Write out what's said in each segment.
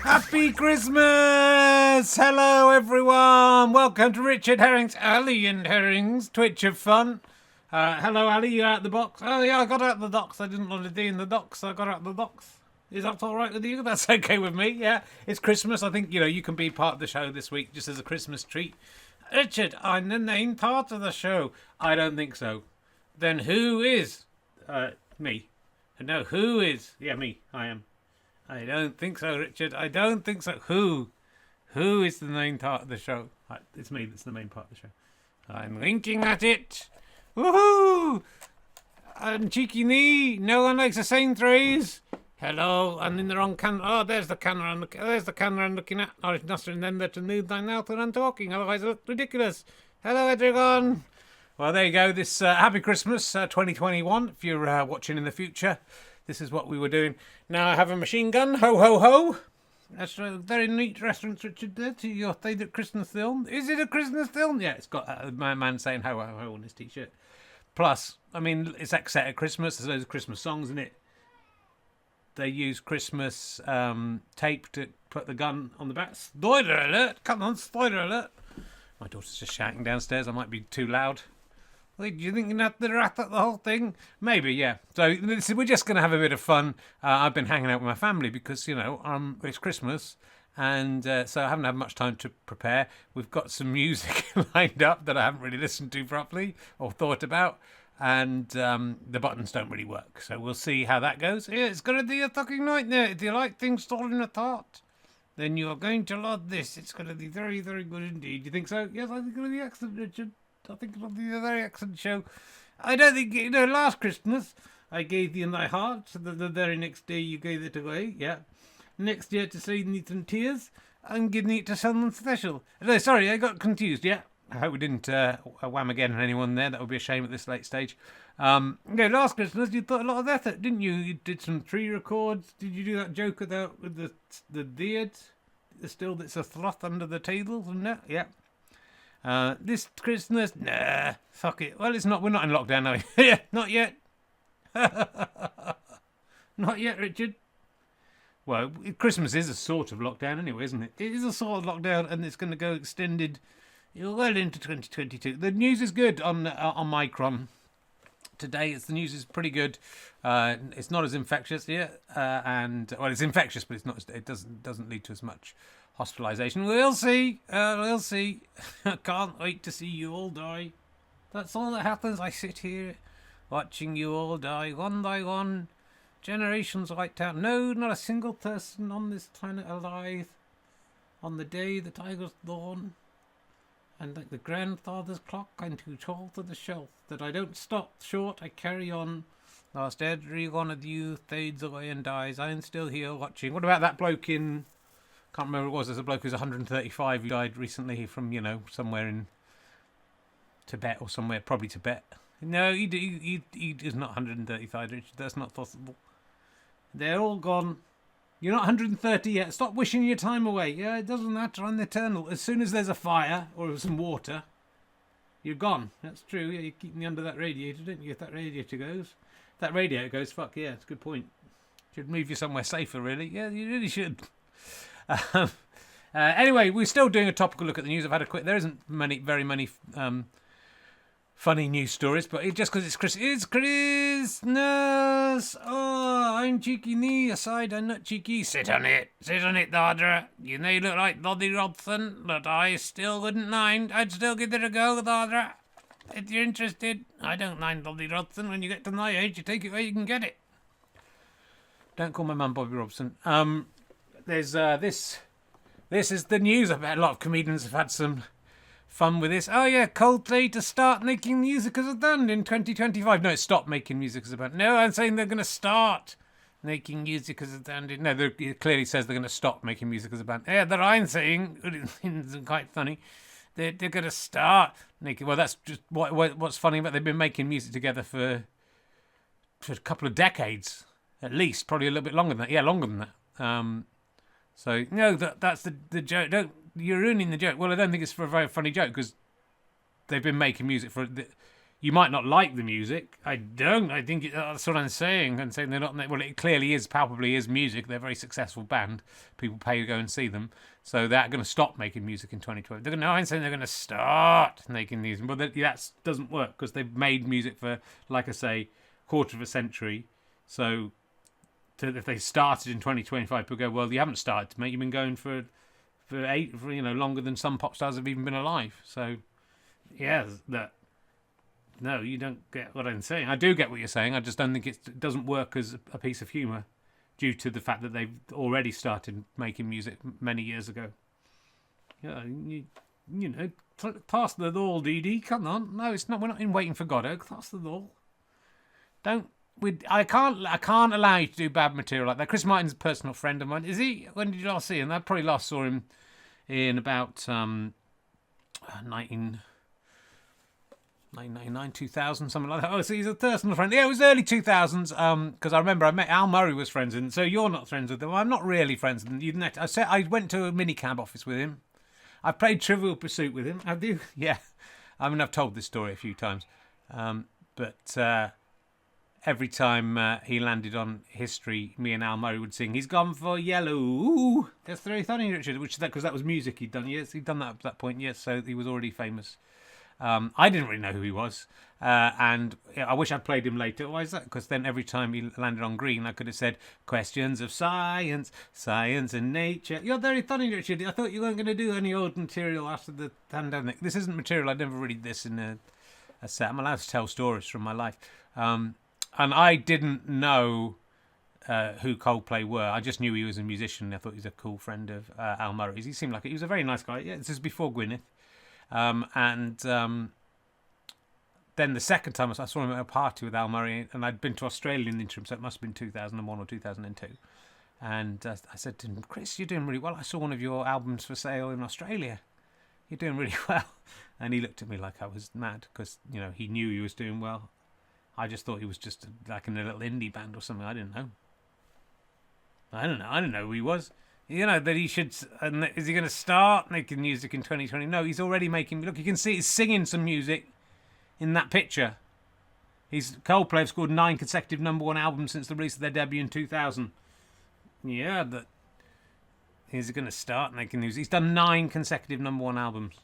Happy Christmas! Hello, everyone. Welcome to Richard Herring's Ali and Herring's Twitch of Fun. Hello, Ali. You out the box? Oh, yeah, I got out the docks. I didn't want to be in the docks, so I got out the docks. Is that all right with you? That's okay with me, yeah. It's Christmas. I think, you can be part of the show this week just as a Christmas treat. Richard, I'm the main part of the show. I don't think so. Then who is? Me. No, who is? Yeah, me. I am. I don't think so, Richard. I don't think so. Who? Who is the main part of the show? It's me that's the main part of the show. I'm winking at it. Woohoo! And cheeky knee. No one likes the same threes. Hello, I'm in the wrong camera. Oh, there's the camera. I'm looking at. I must remember to move my mouth when I'm talking, otherwise I look ridiculous. Hello, everyone. Well, there you go. This Happy Christmas 2021. If you're watching in the future, this is what we were doing. Now I have a machine gun. Ho, ho, ho. That's a very neat reference, Richard, there to your favourite Christmas film. Is it a Christmas film? Yeah, it's got a man saying ho, ho, ho on his T-shirt. Plus, I mean, it's set at Christmas. There's loads of Christmas songs in it. They use Christmas tape to put the gun on the back. Spoiler alert! Come on, spoiler alert! My daughter's just shouting downstairs. I might be too loud. Wait, do you think you have to wrap up the whole thing? Maybe, yeah. So we're just going to have a bit of fun. I've been hanging out with my family because, it's Christmas. And so I haven't had much time to prepare. We've got some music lined up that I haven't really listened to properly or thought about. And the buttons don't really work. So we'll see how that goes. Yeah, it's going to be a fucking nightmare. If you like things falling apart, then you are going to love this. It's going to be very, very good indeed. You think so? Yes, I think it'll be excellent, Richard. I think it'll be a very excellent show. I don't think, last Christmas I gave you my heart. The very next day you gave it away, yeah. Next year to save me some tears, I'm giving it to someone special. No, sorry, I got confused, yeah. I hope we didn't wham again on anyone there. That would be a shame at this late stage. Last Christmas you put a lot of effort, didn't you? You did some tree records. Did you do that joke with the beard? Still, it's a sloth under the table and that? Yeah. This Christmas, nah, fuck it. Well, it's not. We're not in lockdown, are we? Yeah, not yet. Not yet, Richard. Well, Christmas is a sort of lockdown anyway, isn't it? It is a sort of lockdown, and it's going to go extended well into 2022. The news is good on Micron today. The news is pretty good. It's not as infectious yet, it's infectious, but it's not. It doesn't lead to as much hospitalisation. We'll see. We'll see. I can't wait to see you all die. That's all that happens. I sit here watching you all die one by one. Generations wiped out. No, not a single person on this planet alive on the day that I was born. And like the grandfather's clock, I'm too tall for the shelf. That I don't stop short, I carry on. Last every one of you fades away and dies. I'm still here watching. What about that bloke in... Can't remember what it was. There's a bloke who's 135 who died recently from, somewhere in Tibet or somewhere. Probably Tibet. No, he is not 135, Richard. That's not possible. They're all gone. You're not 130 yet. Stop wishing your time away. Yeah, it doesn't matter. I'm eternal. As soon as there's a fire or some water, you're gone. That's true. Yeah, you keep me under that radiator, don't you? If that radiator goes, fuck yeah, it's a good point. Should move you somewhere safer, really. Yeah, you really should. Anyway, we're still doing a topical look at the news. I've had a quick. There isn't very many funny news stories, but just because it's Christmas. Oh, I'm cheeky knee. Aside, I'm not cheeky. Sit on it, Dardra. You may look like Lottie Robson, but I still wouldn't mind. I'd still give it a go, Dardra. If you're interested, I don't mind Lottie Robson. When you get to my age, you take it where you can get it. Don't call my mum Bobby Robson. There's this is the news. I bet a lot of comedians have had some fun with this. Oh yeah, Coldplay to start making music as a band in 2025. No, stop making music as a band. No, I'm saying they're going to start making music as a band. No, it clearly says they're going to stop making music as a band. Yeah, that I'm saying, it's quite funny. They're going to start making. Well, that's just what's funny about. They've been making music together for a couple of decades at least, probably a little bit longer than that. Yeah, longer than that. So no, that's the joke. You're ruining the joke. Well, I don't think it's for a very funny joke because they've been making music for. You might not like the music. I don't. I think that's what I'm saying. I'm saying they're not. Well, it clearly is, palpably is music. They're a very successful band. People pay to go and see them. So they're going to stop making music in 2012. They're going to, I'm saying they're going to start making music. But that doesn't work because they've made music for, like I say, quarter of a century. So if they started in 2025, people go, well, you haven't started to make. You've been going for longer than some pop stars have even been alive. So, yeah, that. No, you don't get what I'm saying. I do get what you're saying. I just don't think it doesn't work as a piece of humour due to the fact that they've already started making music many years ago. Yeah, pass the law, Dee Dee. Come on. No, it's not. We're not in Waiting for Godot. Pass the law. Don't. I can't allow you to do bad material like that. Chris Martin's a personal friend of mine. Is he? When did you last see him? I probably last saw him in about 1999, 2000, something like that. Oh, so he's a personal friend. Yeah, it was early 2000s. Because I remember I met Al Murray was friends with him. So you're not friends with him. I'm not really friends with him. I went to a minicab office with him. I've played Trivial Pursuit with him. Have you? Yeah. I mean, I've told this story a few times. But every time he landed on History, me and Al Murray would sing, "He's gone for yellow." Ooh, that's very funny, Richard. Because that was music he'd done. Yes, he'd done that at that point. Yes, so he was already famous. I didn't really know who he was, and I wish I'd played him later. Why is that? Because then every time he landed on green, I could have said, "Questions of science, science and nature." You're very funny, Richard. I thought you weren't going to do any old material after the pandemic. This isn't material. I'd never read this in a set. I'm allowed to tell stories from my life. And I didn't know who Coldplay were. I just knew he was a musician. I thought he was a cool friend of Al Murray's. He seemed like he was a very nice guy. Yeah, this is before Gwyneth. Then the second time I saw him at a party with Al Murray, and I'd been to Australia in the interim, so it must have been 2001 or 2002. And I said to him, "Chris, you're doing really well. I saw one of your albums for sale in Australia. You're doing really well." And he looked at me like I was mad because, he knew he was doing well. I just thought he was just like in a little indie band or something. I didn't know. I don't know who he was. That he should. And is he going to start making music in 2020? No, he's already making. Look, you can see he's singing some music in that picture. Coldplay have scored 9 consecutive #1 albums since the release of their debut in 2000. Yeah, that. Is he going to start making music? He's done 9 consecutive #1 albums,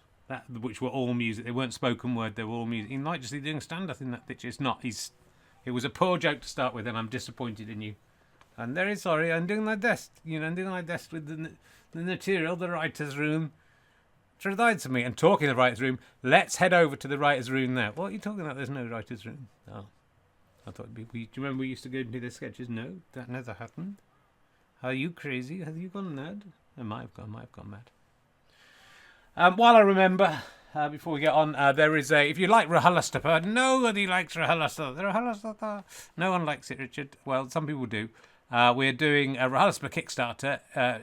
which were all music. They weren't spoken word. They were all music. He might just be doing stand-up in that picture. It's not. It was a poor joke to start with, and I'm disappointed in you. I'm very sorry. I'm doing my best. I'm doing my best with the material, the writer's room. Provides to me. And talking of the writer's room, let's head over to the writer's room now. What are you talking about? There's no writer's room. Oh. I thought do you remember we used to go and do the sketches? No, that never happened. Are you crazy? Have you gone mad? I might have gone mad. While I remember, before we get on, there is if you like RHLSTP, nobody likes RHLSTP. No one likes it, Richard. Well, some people do. We're doing a RHLSTP Kickstarter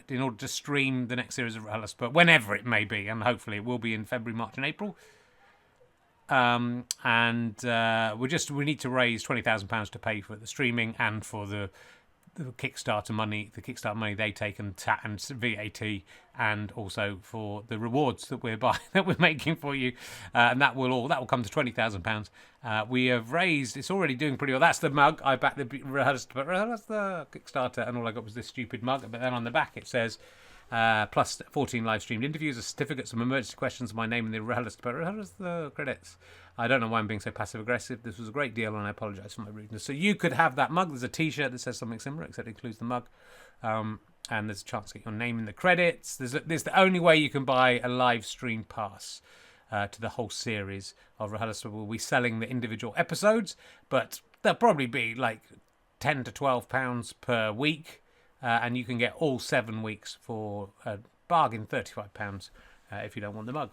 in order to stream the next series of RHLSTP, whenever it may be, and hopefully it will be in February, March and April. We need to raise £20,000 to pay for the streaming and for the Kickstarter money. The Kickstarter money they take and VAT, and also for the rewards that we're making for you, and that will come to £20,000. We have raised. It's already doing pretty well. That's the mug. I backed the RHLSTP Kickstarter, and all I got was this stupid mug. But then on the back it says. Plus 14 live streamed interviews, a certificate, some emergency questions, my name in the RHLSTP credits. I don't know why I'm being so passive aggressive. This was a great deal, and I apologise for my rudeness. So you could have that mug. There's a T-shirt that says something similar, except it includes the mug. And there's a chance to get your name in the credits. There's the only way you can buy a live stream pass to the whole series of RHLSTP. We'll be selling the individual episodes, but they'll probably be like £10 to £12 per week. And you can get all 7 weeks for a bargain, £35 if you don't want the mug.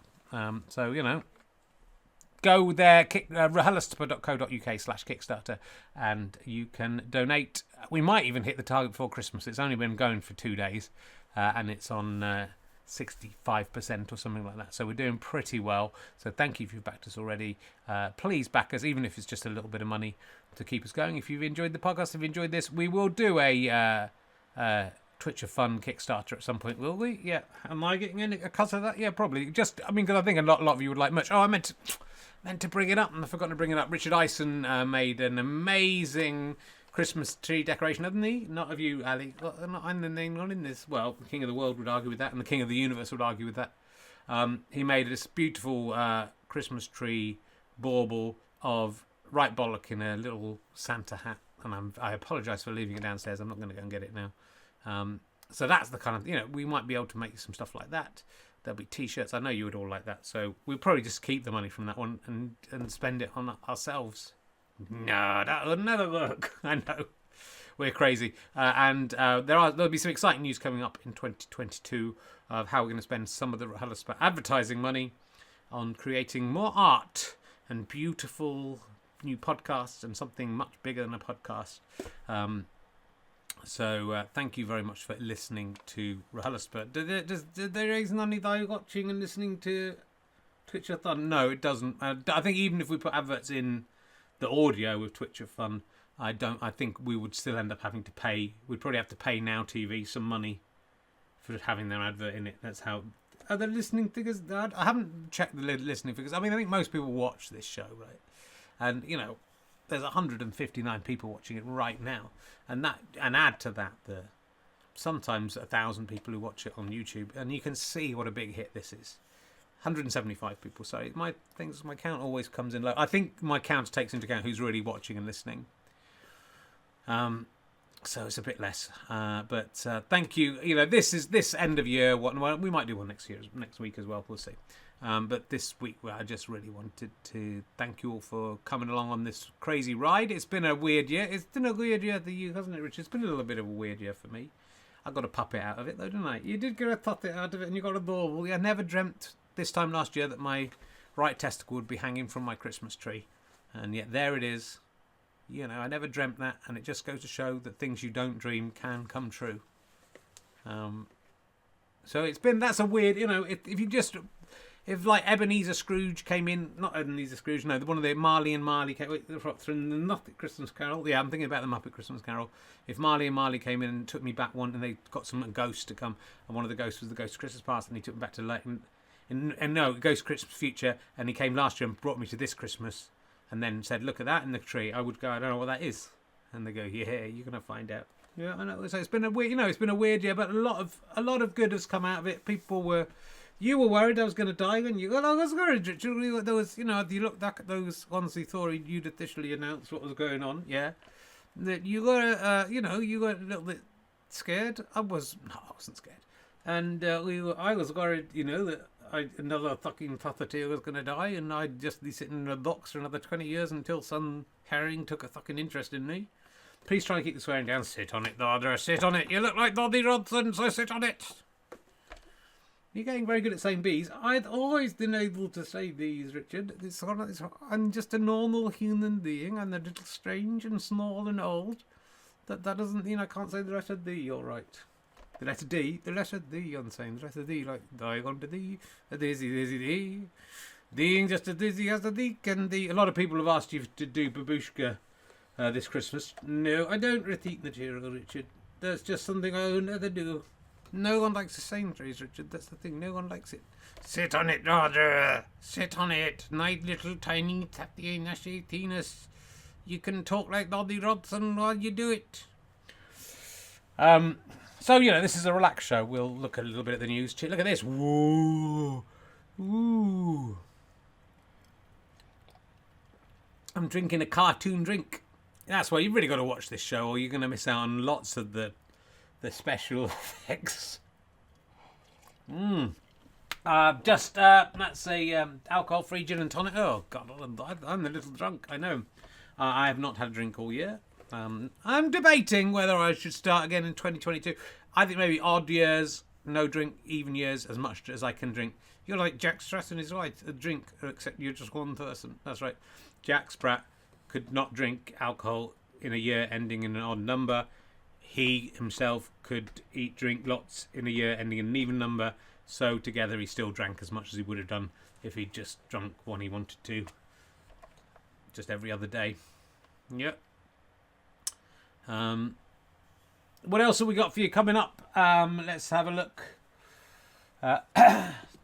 Go there, rhlstp.co.uk/Kickstarter, and you can donate. We might even hit the target before Christmas. It's only been going for 2 days, and it's on 65% or something like that. So we're doing pretty well. So thank you if you've backed us already. Please back us, even if it's just a little bit of money to keep us going. If you've enjoyed the podcast, if you've enjoyed this, we will do a Twitch of Fun Kickstarter at some point, will we? Yeah. Am I getting a cut of that? Yeah, probably. Because I think a lot of you would like merch. Oh, I meant meant to bring it up and I've forgotten to bring it up. Richard Ison made an amazing Christmas tree decoration, hasn't he? Not of you, Ali. Well, I'm the name not in this. Well, the King of the World would argue with that, and the King of the Universe would argue with that. He made this beautiful Christmas tree bauble of right bollock in a little Santa hat, and I apologise for leaving it downstairs. I'm not going to go and get it now. So that's the kind of, we might be able to make some stuff like that. There'll be T-shirts. I know you would all like that. So we'll probably just keep the money from that one and spend it on ourselves. No, that would never work. I know. We're crazy. And there'll be some exciting news coming up in 2022 of how we're going to spend some of the RHLSTP advertising money on creating more art and beautiful new podcasts and something much bigger than a podcast. So thank you very much for listening to RHLSTP. Did there reason only though watching and listening to Twitch-a-thon? No, it doesn't. I think even if we put adverts in the audio with Twitch-a-thon, I think we would still end up having to pay. We'd probably have to pay Now TV some money for having their advert in it. That's how. Are the listening figures? I haven't checked the listening figures. I mean, I think most people watch this show, right? And there's 159 people watching it right now, and add to that the sometimes 1,000 people who watch it on YouTube, and you can see what a big hit this is. 175 people. Sorry, my count always comes in low. I think my count takes into account who's really watching and listening. So it's a bit less. But thank you. This is this end of year. We might do one next week as well. We'll see. But this week, I just really wanted to thank you all for coming along on this crazy ride. It's been a weird year. It's been a weird year for you, hasn't it, Richard? It's been a little bit of a weird year for me. I got a puppet out of it, though, didn't I? You did get a puppet out of it, and you got a bauble. I never dreamt this time last year that my right testicle would be hanging from my Christmas tree. And yet there it is. I never dreamt that, and it just goes to show that things you don't dream can come true. So that's a weird, if like Ebenezer Scrooge came in, not Ebenezer Scrooge, no, one of the Marley and Marley came from the Muppet Christmas Carol. Yeah, I'm thinking about the Muppet Christmas Carol. If Marley and Marley came in and took me back one, and they got some ghost to come, and one of the ghosts was the Ghost of Christmas Past, and he took me back to Ghost of Christmas Future, and he came last year and brought me to this Christmas, and then said, "Look at that in the tree." I would go, "I don't know what that is," and they go, "Yeah, you're gonna find out." Yeah, I know. So it's been a weird year, but a lot of good has come out of it. You were worried I was going to die when you. Well, I was worried, Richard. There was, if you look back at those ones who thought you'd officially announced what was going on, yeah, that you were, you were a little bit scared. I wasn't scared, and I was worried, that another fucking puppeteer was going to die, and I'd just be sitting in a box for another 20 years until some herring took a fucking interest in me. Please try and keep the swearing down. Sit on it, Dodder. Sit on it. You look like Doddy Rodson, so sit on it. You're getting very good at saying bees. I've always been able to say bees, Richard. I'm just a normal human being. I'm a little strange and small and old. That doesn't, I can't say the letter D, all right. The letter D, I'm saying. The letter D, like, die on to D, a dizzy, dizzy D. Being just as dizzy as a D can be. A lot of people have asked you to do Babushka this Christmas. No, I don't repeat material, Richard. That's just something I will never do. No one likes the same trees, Richard. That's the thing. No one likes it. Sit on it, Roger. Sit on it. Nice little tiny tappy nashy penis. You can talk like Doddy Rodson while you do it. So, this is a relaxed show. We'll look a little bit at the news. Look at this. Woo. Woo. I'm drinking a cartoon drink. That's why you've really got to watch this show, or you're going to miss out on lots of the special effects. That's a alcohol-free gin and tonic. Oh God, I'm a little drunk. I know. I have not had a drink all year. I'm debating whether I should start again in 2022. I think maybe odd years, no drink, even years, as much as I can drink. You're like Jack Stratt and his wife, a drink, except you're just one person. That's right. Jack Spratt could not drink alcohol in a year ending in an odd number. He himself could drink lots in a year ending in an even number. So together he still drank as much as he would have done if he'd just drunk when he wanted to. Just every other day. Yep. What else have we got for you coming up? Let's have a look.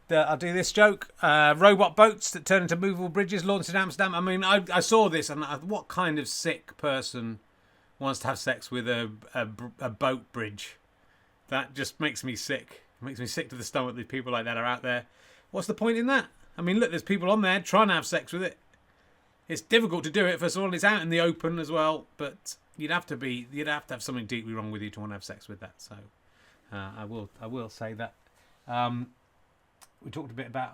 I'll do this joke. Robot boats that turn into movable bridges launched in Amsterdam. I mean, I saw this, and what kind of sick person wants to have sex with a boat bridge? That just makes me sick. It makes me sick to the stomach that people like that are out there. What's the point in that? I mean, look, there's people on there trying to have sex with it. It's difficult to do it. First of all, it's out in the open as well. But you'd have to have something deeply wrong with you to want to have sex with that. So I will say that. We talked a bit about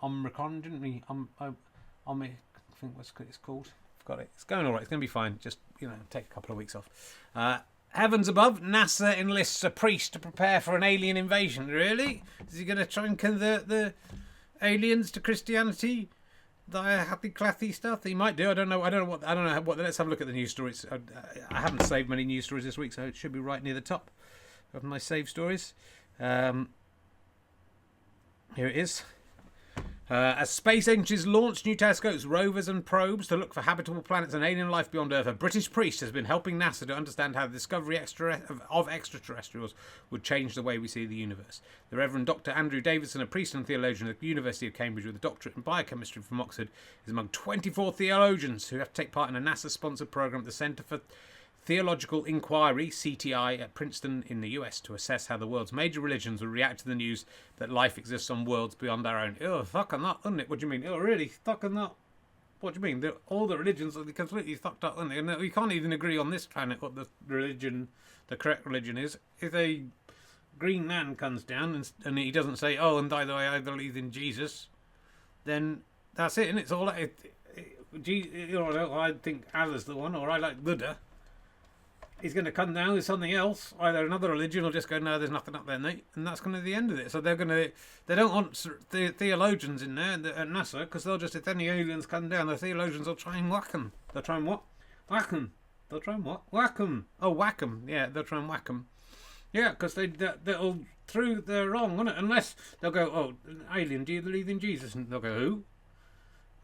Omicron, didn't we? I think what's it's called. I've got it. It's going all right. It's going to be fine. Just take a couple of weeks off. Heavens above, NASA enlists a priest to prepare for an alien invasion. Really? Is he going to try and convert the aliens to Christianity? The happy clathy stuff he might do. I don't know what. Let's have a look at the news stories. I haven't saved many news stories this week, so it should be right near the top of my saved stories. Here it is. As space agencies launch new telescopes, rovers and probes to look for habitable planets and alien life beyond Earth, a British priest has been helping NASA to understand how the discovery of extraterrestrials would change the way we see the universe. The Reverend Dr. Andrew Davidson, a priest and theologian at the University of Cambridge with a doctorate in biochemistry from Oxford, is among 24 theologians who have to take part in a NASA-sponsored program at the Centre for Theological Inquiry, CTI, at Princeton in the US to assess how the world's major religions will react to the news that life exists on worlds beyond our own. Oh, fucking that, isn't it? What do you mean? Oh, really? Fucking that? What do you mean? All the religions are completely fucked up, aren't they? And we can't even agree on this planet what the correct religion is. If a green man comes down and he doesn't say, oh, and by the way, I believe in Jesus, then that's it, and it's all. I think Allah's the one, or I like Buddha. He's going to come down with something else, either another religion, or just go, no, there's nothing up there, mate, and that's going to be the end of it. So they don't want theologians in there at NASA, because they'll just, if any aliens come down, the theologians will try and whack them. They'll try and what? Whack them. They'll try and what? Whack them. Oh, whack them. Yeah, they'll try and whack them. Yeah, because they're wrong, won't it? Unless they'll go, oh, alien, do you believe in Jesus? And they'll go, who?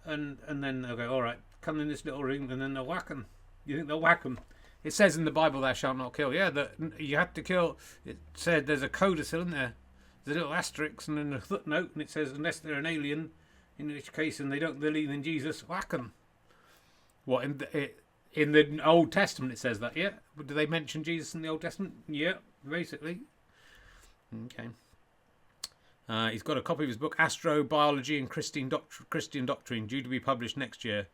And then they'll go, all right, come in this little room, and then they'll whack them. You think they'll whack them? It says in the Bible, thou shalt not kill. Yeah, that you have to kill. It said there's a codicil in there. There's a little asterisk and then a footnote, and it says unless they're an alien, in which case, and they don't believe in Jesus, whack them. What in the Old Testament it says that? Yeah. Do they mention Jesus in the Old Testament? Yeah, basically. Okay. He's got a copy of his book Astrobiology and Christian Doctrine, due to be published next year.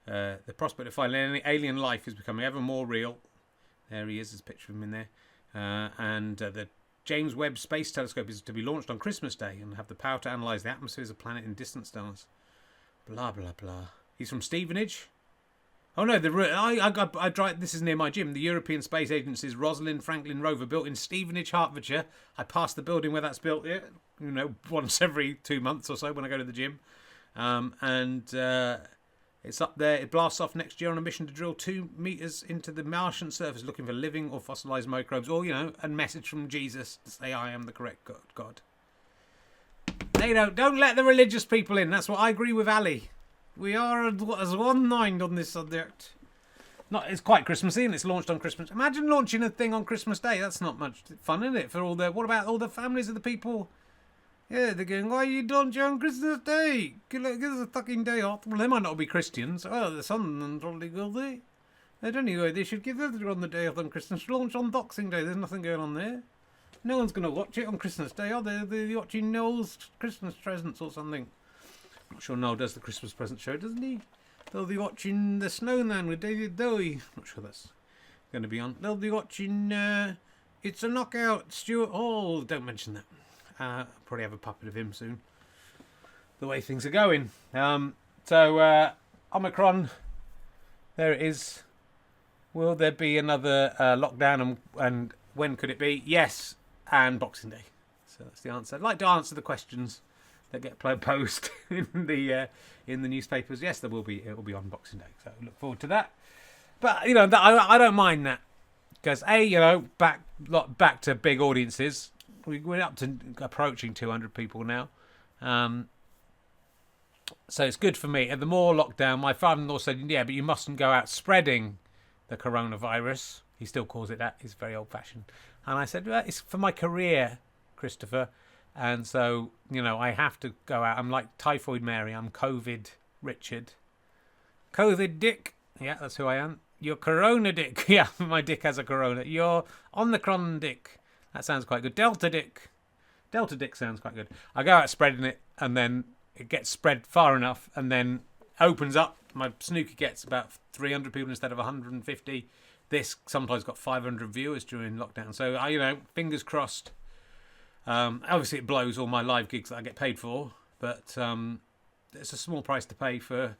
The prospect of finding alien life is becoming ever more real. There he is, there's a picture of him in there. And the James Webb Space Telescope is to be launched on Christmas Day and have the power to analyse the atmospheres of planet and distant stars. Blah, blah, blah. He's from Stevenage. Oh no, this is near my gym. The European Space Agency's Rosalind Franklin rover, built in Stevenage, Hertfordshire. I pass the building where that's built, once every 2 months or so when I go to the gym. It's up there. It blasts off next year on a mission to drill 2 meters into the Martian surface looking for living or fossilized microbes, or, a message from Jesus to say, I am the correct God. They don't let the religious people in. That's what I agree with Ali. We are as one mind on this subject. It's quite Christmassy, and it's launched on Christmas. Imagine launching a thing on Christmas Day. That's not much fun, is it? What about all the families of the people? Yeah, they're going, why you don't on Christmas Day? Give us a fucking day off. Well, they might not be Christians. Oh, the sun probably go there. But anyway, they should give everyone the day off on Christmas. Launch on Boxing Day. There's nothing going on there. No one's going to watch it on Christmas Day, are they? They're watching Noel's Christmas presents or something. I'm not sure Noel does the Christmas present show, doesn't he? They'll be watching The Snowman with David Bowie. Not sure that's going to be on. They'll be watching It's a Knockout, Stuart Hall. Don't mention that. Probably have a puppet of him soon. The way things are going. Omicron, there it is. Will there be another lockdown, and when could it be? Yes, and Boxing Day. So that's the answer. I'd like to answer the questions that get posed in the newspapers. Yes, there will be. It will be on Boxing Day. So look forward to that. But I don't mind that, because back to big audiences. We're up to approaching 200 people now. So it's good for me. And the more lockdown, my father-in-law said, yeah, but you mustn't go out spreading the coronavirus. He still calls it that. He's very old-fashioned. And I said, well, it's for my career, Christopher. And so, I have to go out. I'm like Typhoid Mary. I'm COVID Richard. COVID Dick. Yeah, that's who I am. You're Corona Dick. Yeah, my dick has a corona. You're Omicron Dick. That sounds quite good. Delta Dick. Delta Dick sounds quite good. I go out spreading it, and then it gets spread far enough, and then opens up. My snooker gets about 300 people instead of 150. This sometimes got 500 viewers during lockdown. So, fingers crossed. Obviously, it blows all my live gigs that I get paid for, but it's a small price to pay for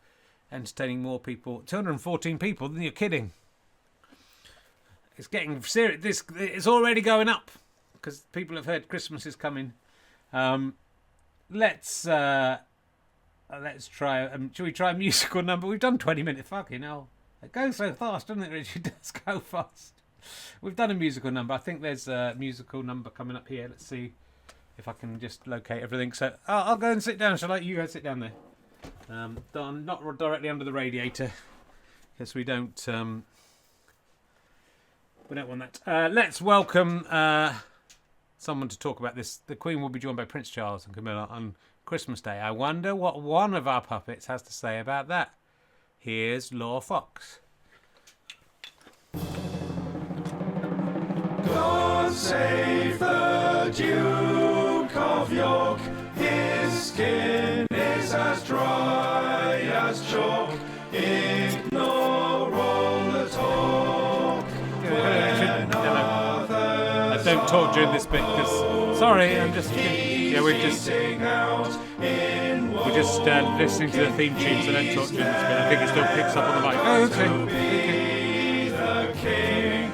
entertaining more people. 214 people, then you're kidding. It's getting serious. It's already going up because people have heard Christmas is coming. Let's try. Should we try a musical number? We've done 20 minutes. Fucking hell. It goes so fast, doesn't it, Richard? It does go fast. We've done a musical number. I think there's a musical number coming up here. Let's see if I can just locate everything. So I'll go and sit down. Shall I? You go sit down there. Not directly under the radiator, because we don't want that. Let's welcome someone to talk about this. The Queen will be joined by Prince Charles and Camilla on Christmas Day. I wonder what one of our puppets has to say about that. Here's Law Fox. God save the Duke of York. His skin is as dry as chalk. Ignore all the talk. I don't talk during this bit because, sorry, I'm just. Yeah, we're just listening to the theme tune, so don't talk during this bit. I think it still picks up on the mic. Oh, okay. The king,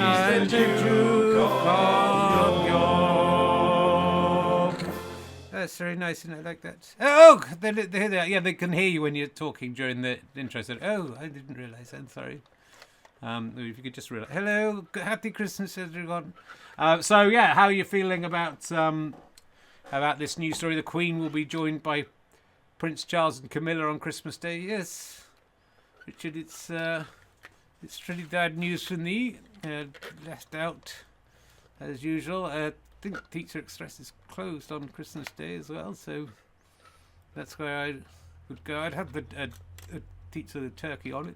And the Duke of York. That's very nice, and I like that. Oh, they yeah, they can hear you when you're talking during the intro. So, oh, I didn't realise. I'm sorry. If you could just realise. Hello, happy Christmas, everyone. So yeah, how are you feeling about this news story? The Queen will be joined by Prince Charles and Camilla on Christmas Day. Yes, Richard, it's pretty bad news for me. Left out as usual. I think Pizza Express is closed on Christmas Day as well, so that's where I would go. I'd have a pizza with turkey on it.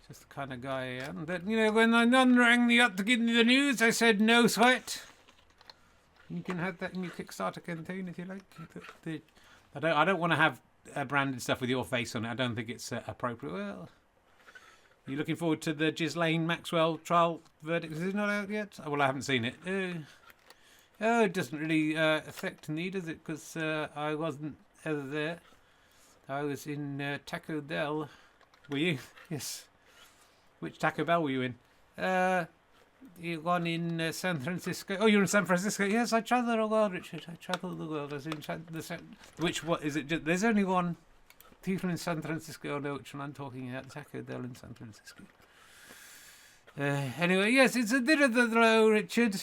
Just the kind of guy I am. But when my nun rang me up to give me the news, I said no sweat. You can have that in your Kickstarter campaign if you like. I don't want to have branded stuff with your face on it. I don't think it's appropriate. Well, are you looking forward to the Ghislaine Maxwell trial verdict? Is it not out yet? Well, I haven't seen it. It doesn't really affect me, does it? Because I wasn't ever there. I was in Taco Bell. Were you? Yes. Which Taco Bell were you in? One in San Francisco. Oh, you're in San Francisco? Yes, I travel the world, Richard. I travel the world. I was in what is it? There's only one. People in San Francisco know which one I'm talking about. Taco Bell in San Francisco. Anyway, yes, it's a bit of the blow, Richard.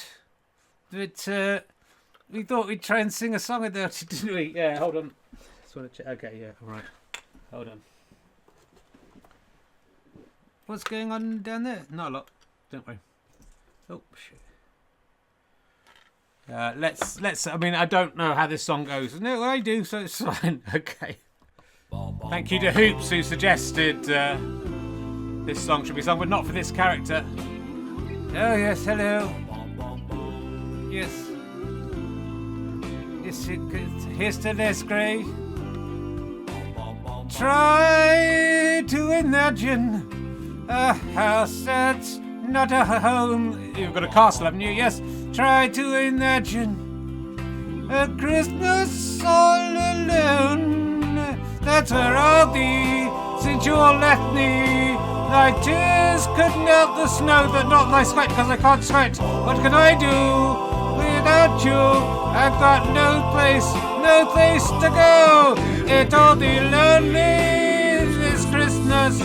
But we thought we'd try and sing a song about it, didn't we? Yeah, hold on. Okay, yeah, all right. Hold on. What's going on down there? Not a lot. Don't worry. Oh, shit. Let's. I mean, I don't know how this song goes. No, I do, so it's fine. Okay. Thank you to Hoops, who suggested this song should be sung, but not for this character. Oh, yes, hello. Yes. Here's to this, Grey. Try to imagine a house that's not a home. You've got a castle, haven't you? Yes. Try to imagine a Christmas all alone. That's where I'll be since you all left me. My tears couldn't melt the snow, but not my sweat, because I can't sweat. What can I do without you? I've got no place to go. It'll be lonely this Christmas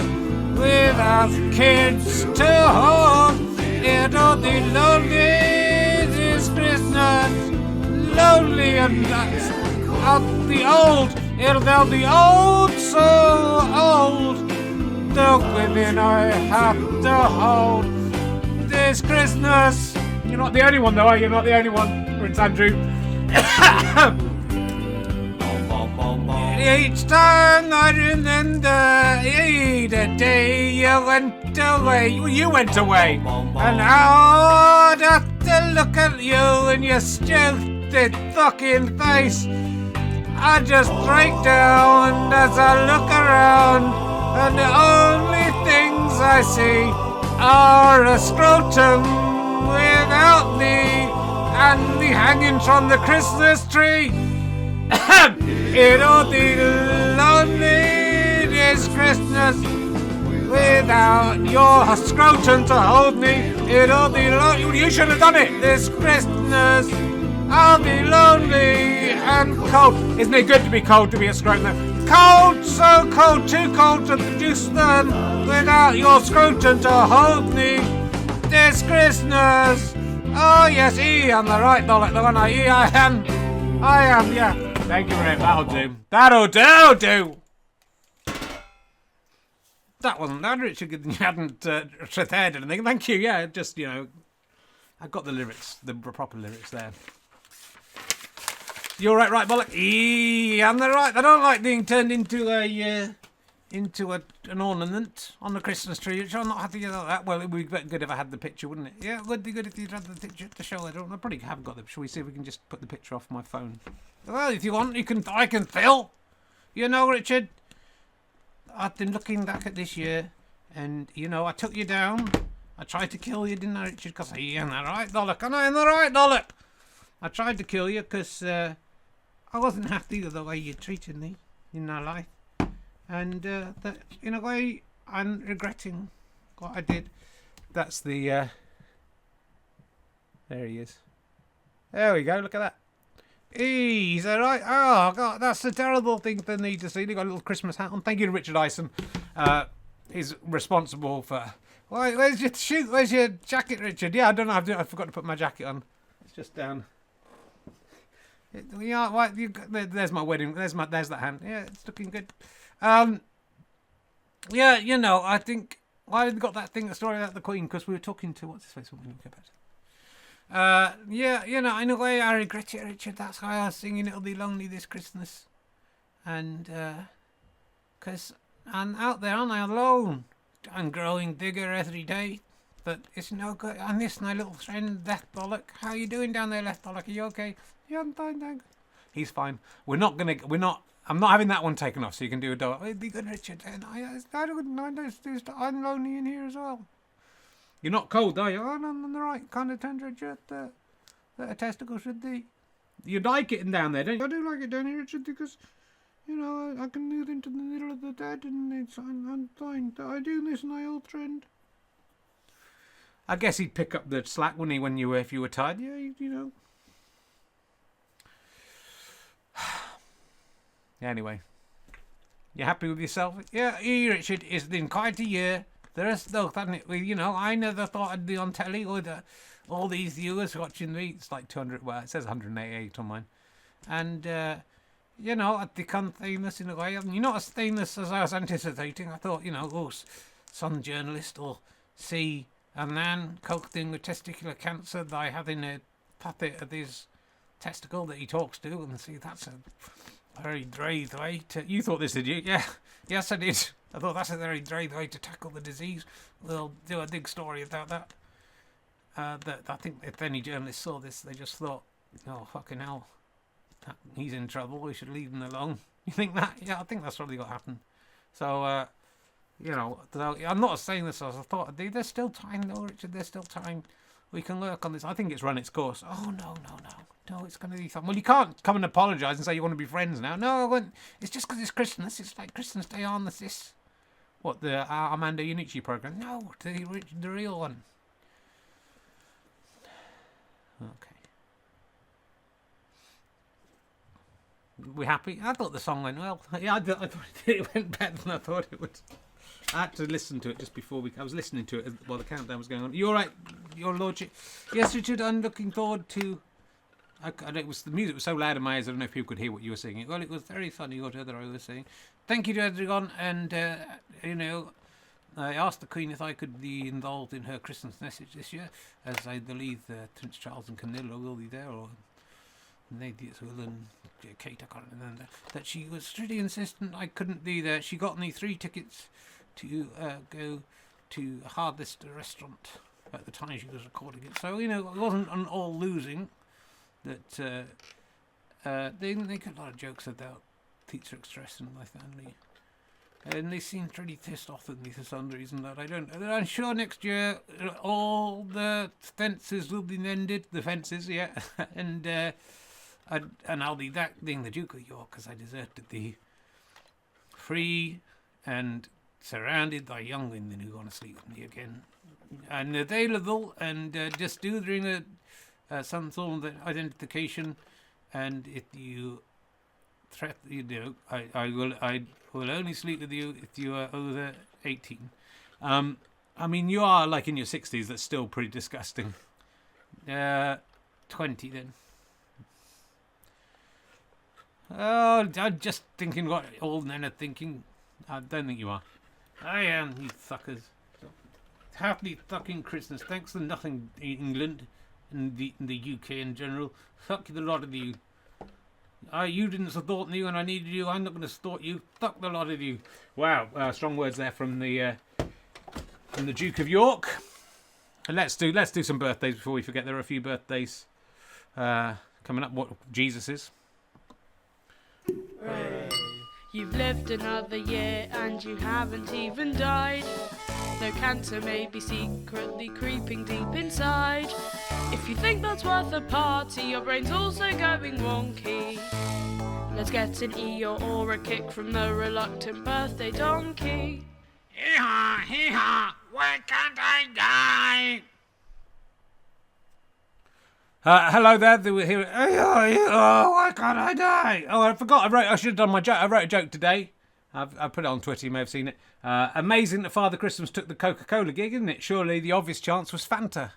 without kids to hold. It'll be lonely this Christmas, lonely and nuts. I'll be old. They'll be old, so old. The women I have to hold this Christmas. You're not the only one, though, are you? You're not the only one, Prince Andrew. Each time I remember the day you went away. Well, you went away. And how I'd have to look at you and your stupid fucking face. I just break down as I look around, and the only things I see are a scrotum without me and me hanging from the Christmas tree. It'll be lonely this Christmas without your scrotum to hold me. It'll be lonely. You should have done it this Christmas. I'll be lonely and cold. Isn't it good to be cold, to be a scrotum? Cold, so cold, too cold to produce them without your scrotum to hold me this Christmas. Oh yes, I'm the right Bollock, the one I am, yeah. Thank you very much, that'll do. That wasn't bad, Richard. You hadn't prepared anything. Thank you, yeah, just, I got the lyrics, the proper lyrics there. You're right, Bollock. I'm the right. I don't like being turned into an ornament on the Christmas tree. Which I'm not happy about that. Well, it would be good if I had the picture, wouldn't it? Yeah, it would be good if you had the picture to show it. I probably haven't got them. Shall we see if we can just put the picture off my phone? Well, if you want, I can fill. Richard, I've been looking back at this year, and I took you down. I tried to kill you, didn't I, Richard? Because I'm the right Bollock. And I'm the right Bollock. I tried to kill you because I wasn't happy with the way you treated me in our life, and that in a way I'm regretting what I did. That's the there he is. There we go. Look at that. He's alright. Oh God, that's a terrible thing for me to see. They got a little Christmas hat on. Thank you to Richard Ison. He's responsible for. Where's your shoot? Where's your jacket, Richard? Yeah, I don't know. I forgot to put my jacket on. It's just down. Yeah, there's my wedding. There's that hand. Yeah, it's looking good. I think I got that story about the Queen because we were talking to what's his face when we go back. In a way I regret it, Richard. That's why I was singing "It'll Be Lonely This Christmas," and because I'm out there, aren't I, alone? I'm growing bigger every day. But it's no good. I miss my little friend, Left Bollock. How are you doing down there, Left Bollock? Are you okay? Yeah, I'm fine, thanks. He's fine. I'm not having that one taken off so you can do a dog. It'd be good, Richard. I'm lonely in here as well. You're not cold, are you? Oh, no, I'm on the right kind of temperature that a testicle should be. You like it down there, don't you? I do like it down here, Richard, because, I can move into the middle of the dead and I'm fine. I do miss my old friend. I guess he'd pick up the slack, wouldn't he, if you were tired? Yeah, Anyway, you happy with yourself? Yeah, Richard, it's been quite a year. There is still, hasn't it? I never thought I'd be on telly with all these viewers watching me. It's like 200. Well, it says 188 on mine, and I'd become famous in a way. You're not as famous as I was anticipating. I thought, some journalist will see a man coping with testicular cancer by having a puppet of his testicle that he talks to, and see that's a very brave way to. You thought this, did you? Yeah. Yes, I did. I thought that's a very brave way to tackle the disease. We'll do a big story about that. That I think if any journalists saw this, they just thought, oh, fucking hell, he's in trouble. We should leave him alone. You think that? Yeah, I think that's probably what happened. So, I'm not saying this as I thought. There's still time, though, Richard. There's still time. We can work on this. I think it's run its course. Oh, no. No, it's going to be fun. Well, you can't come and apologise and say you want to be friends now. No, I won't. It's just because it's Christmas. It's like Christmas Day on this. What, the Armando Iannucci programme? No, the real one. Okay. We happy? I thought the song went well. Yeah, I thought it went better than I thought it would. I had to listen to it just before I was listening to it while the countdown was going on. You all right, Your Lordship? Yes, Richard, I'm looking forward to... the music was so loud in my ears, I don't know if people could hear what you were singing. Well, it was very funny whatever I was saying. Thank you to everyone, and, I asked the Queen if I could be involved in her Christmas message this year, as I believe Prince Charles and Camilla will be there, or Lady and Kate, I can't remember, that she was really insistent I couldn't be there. She got me 3 tickets to go to Hardest Restaurant at the time she was recording it. So, you know, it wasn't an all losing. That they make a lot of jokes about pizza express and my family. And they seemed really pissed off at me for some reason that I don't. I'm sure next year all the fences will be mended. The fences, yeah. and I'll be back being the Duke of York because I deserted the free and surrounded by young women who want to sleep with me again. And available and just do during some sort of identification. And if you I will only sleep with you if you are over 18. I mean, you are like in your 60s. That's still pretty disgusting. 20 then. Oh, I'm just thinking what old men are thinking. I don't think you are. I am, you fuckers. Happy fucking Christmas. Thanks for nothing, England and the UK in general. Fuck the lot of you. You didn't support me when I needed you. I'm not going to support you. Fuck the lot of you. Wow, strong words there from the Duke of York. And let's do some birthdays before we forget. There are a few birthdays coming up. What Jesus is. You've lived another year and you haven't even died. No cancer may be secretly creeping deep inside. If you think that's worth a party, your brain's also going wonky. Let's get an ear or a kick from the reluctant birthday donkey. Hee-haw, hee-haw, why can't I die? Hello there. They were here. Oh, why can't I die? Oh, I forgot. I should have done my joke. I wrote a joke today. I've put it on Twitter. You may have seen it. Amazing that Father Christmas took the Coca-Cola gig, isn't it? Surely the obvious chance was Fanta.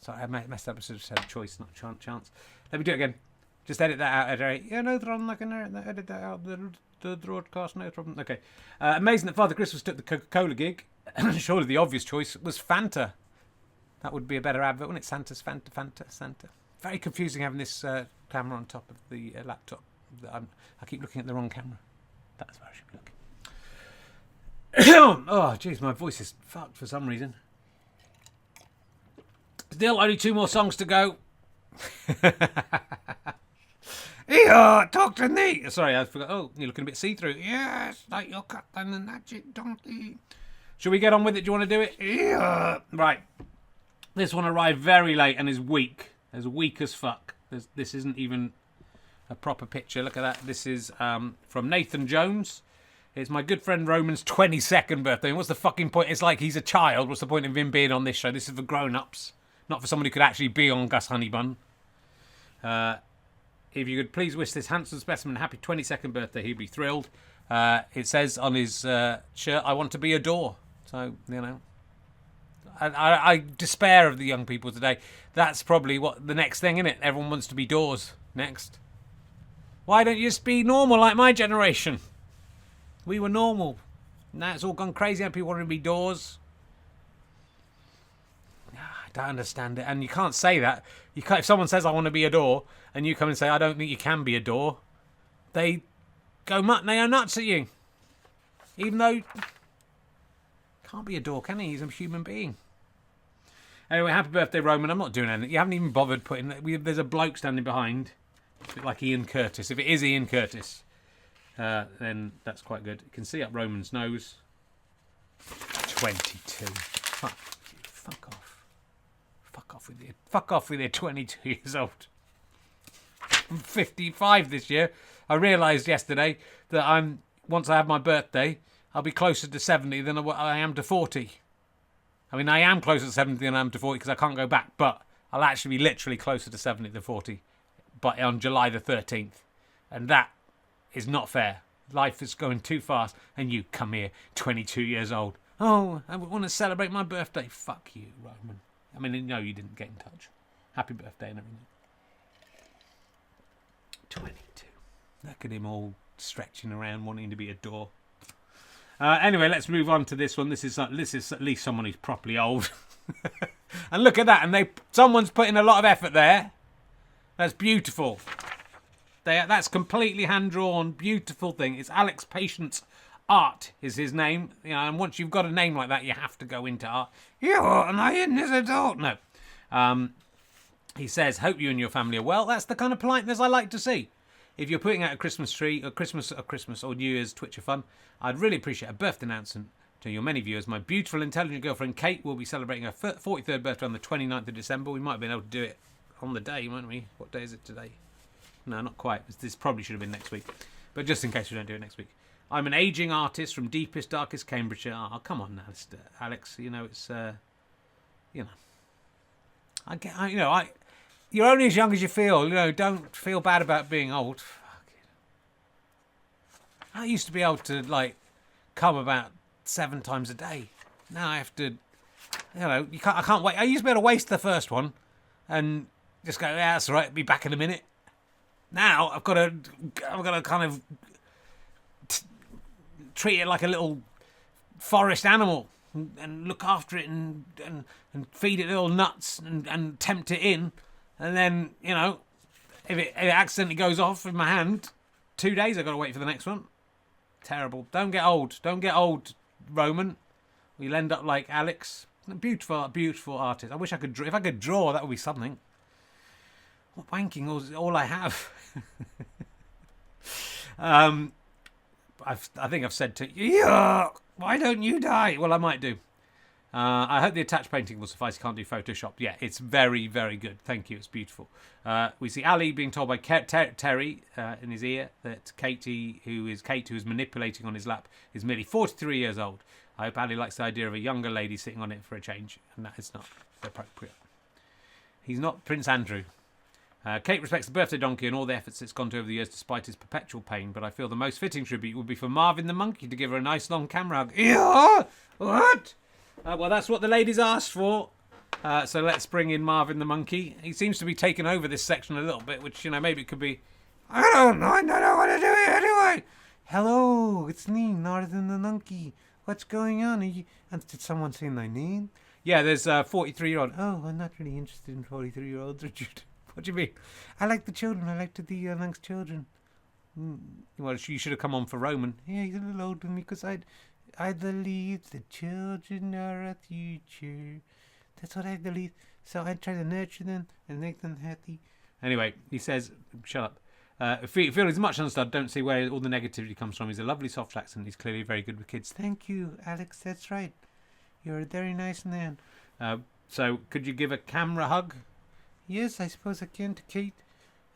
Sorry, I messed up. I should have said choice, not chance. Let me do it again. Just edit that out, Eddie. Yeah, no problem. I can edit that out. The broadcast, no problem. Okay. Amazing that Father Christmas took the Coca-Cola gig. Surely the obvious choice was Fanta. That would be a better advert, wouldn't it? Santa's Fanta. Very confusing having this camera on top of the laptop. I keep looking at the wrong camera. That's where I should be looking. Oh, jeez, my voice is fucked for some reason. Still only 2 more songs to go. Talk to me. Sorry, I forgot. Oh, you're looking a bit see-through. Yes, like your cut and the magic donkey. Shall we get on with it? Do you want to do it? Right. This one arrived very late and is weak. As weak as fuck. This isn't even a proper picture. Look at that. This is from Nathan Jones. It's my good friend Roman's 22nd birthday. And what's the fucking point? It's like he's a child. What's the point of him being on this show? This is for grown-ups. Not for someone who could actually be on Gus Honeybun. If you could please wish this handsome specimen happy 22nd birthday, he'd be thrilled. It says on his shirt, I want to be a door. So, you know. I despair of the young people today. That's probably what the next thing, isn't it? Everyone wants to be doors next. Why don't you just be normal like my generation? We were normal. Now it's all gone crazy and people want to be doors. I don't understand it. And you can't say that. You can't, if someone says I want to be a door and you come and say I don't think you can be a door, they go nuts at you. Even though can't be a door, can he? He's a human being. Anyway, happy birthday, Roman. I'm not doing anything. You haven't even bothered putting... There's a bloke standing behind. A bit like Ian Curtis. If it is Ian Curtis, then that's quite good. You can see up Roman's nose. 22. Fuck you. Fuck off. Fuck off with your 22 years old. I'm 55 this year. I realised yesterday that once I have my birthday, I'll be closer to 70 than I am to 40. I mean, I am closer to 70 than I am to 40 because I can't go back, but I'll actually be literally closer to 70 than 40 but on July the 13th. And that is not fair. Life is going too fast, and you come here, 22 years old. Oh, I want to celebrate my birthday. Fuck you, Roman. I mean, no, you didn't get in touch. Happy birthday and everything. 22. Look at him all stretching around, wanting to be a door. Anyway, let's move on to this one. This is at least someone who's properly old. And look at that. And someone's putting a lot of effort there. That's beautiful. That's completely hand-drawn, beautiful thing. It's Alex Patience Art is his name. You know, and once you've got a name like that, you have to go into art. You're an Iron adult. No. He says, hope you and your family are well. That's the kind of politeness I like to see. If you're putting out a Christmas tree, or Christmas or New Year's Twitch of Fun, I'd really appreciate a birthday announcement to your many viewers. My beautiful, intelligent girlfriend Kate will be celebrating her 43rd birthday on the 29th of December. We might have been able to do it on the day, mightn't we? What day is it today? No, not quite. This probably should have been next week. But just in case we don't do it next week. I'm an ageing artist from deepest, darkest Cambridgeshire. Oh, come on now, Alex. You know, it's, you know. You're only as young as you feel. You know, don't feel bad about being old. Fuck it. I used to be able to, like, come about 7 times a day. Now I have to, you know, I can't wait. I used to be able to waste the first one and just go, yeah, that's all right, be back in a minute. Now I've got to kind of treat it like a little forest animal and look after it and feed it little nuts and tempt it in. And then, you know, if it accidentally goes off in my hand, 2 days I've got to wait for the next one. Terrible. Don't get old. Don't get old, Roman. You'll end up like Alex. Beautiful, beautiful artist. I wish I could draw. If I could draw, that would be something. What wanking is all I have. I think I've said to you, why don't you die? Well, I might do. I hope the attached painting will suffice. Can't do Photoshop. Yeah, it's very, very good. Thank you. It's beautiful. We see Ali being told by Terry in his ear that Kate, who is manipulating on his lap, is merely 43 years old. I hope Ali likes the idea of a younger lady sitting on it for a change, and that is not appropriate. He's not Prince Andrew. Kate respects the birthday donkey and all the efforts it's gone to over the years despite his perpetual pain, but I feel the most fitting tribute would be for Marvin the monkey to give her a nice long camera hug. Yeah! What? Well, that's what the ladies asked for. So let's bring in Marvin the monkey. He seems to be taking over this section a little bit, which, you know, maybe it could be... I don't know what to do here anyway. Hello, it's me, Marvin the monkey. What's going on? Did someone say my name? Yeah, there's a 43-year-old. Oh, I'm not really interested in 43-year-olds, Richard. What do you mean? I like the children. I like to be amongst children. Well, you should have come on for Roman. Yeah, he's a little old with me because I believe the children are a future. That's what I believe. So I try to nurture them and make them happy. Anyway, he says, shut up. Phil is much understood. Don't see where all the negativity comes from. He's a lovely soft accent. He's clearly very good with kids. Thank you, Alex. That's right. You're a very nice man. So could you give a camera hug? Yes, I suppose I can to Kate.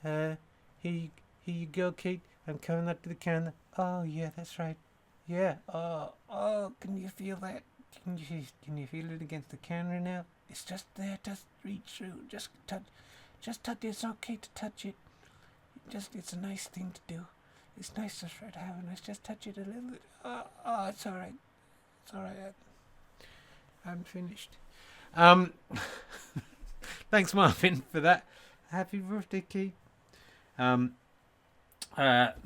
Here you go, Kate. I'm coming up to the camera. Oh, yeah, that's right. Yeah. Oh, can you feel that? Can you feel it against the camera now? It's just there. Just reach through. Just touch. It's okay to touch it. It's a nice thing to do. It's nice to try to have a nice. Just touch it a little bit. Oh, it's all right. It's all right. I'm finished. Thanks, Marvin, for that. Happy birthday, Kate.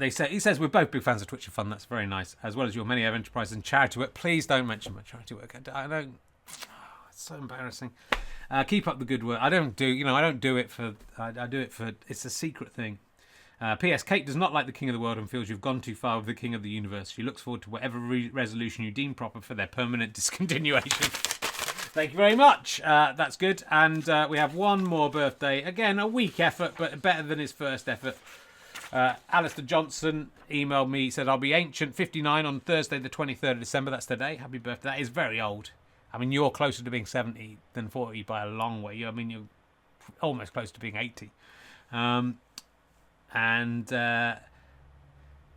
He says we're both big fans of Twitch of Fun. That's very nice, as well as your many enterprises and charity work. Please don't mention my charity work. I don't. Oh, it's so embarrassing. Keep up the good work. I don't do it for. I do it for. It's a secret thing. P.S. Kate does not like the King of the World and feels you've gone too far with the King of the Universe. She looks forward to whatever resolution you deem proper for their permanent discontinuation. Thank you very much. That's good. And we have one more birthday. Again, a weak effort, but better than his first effort. Alistair Johnson emailed me, said, I'll be ancient 59 on Thursday, the 23rd of December. That's today. Happy birthday. That is very old. I mean, you're closer to being 70 than 40 by a long way. I mean, you're almost close to being 80.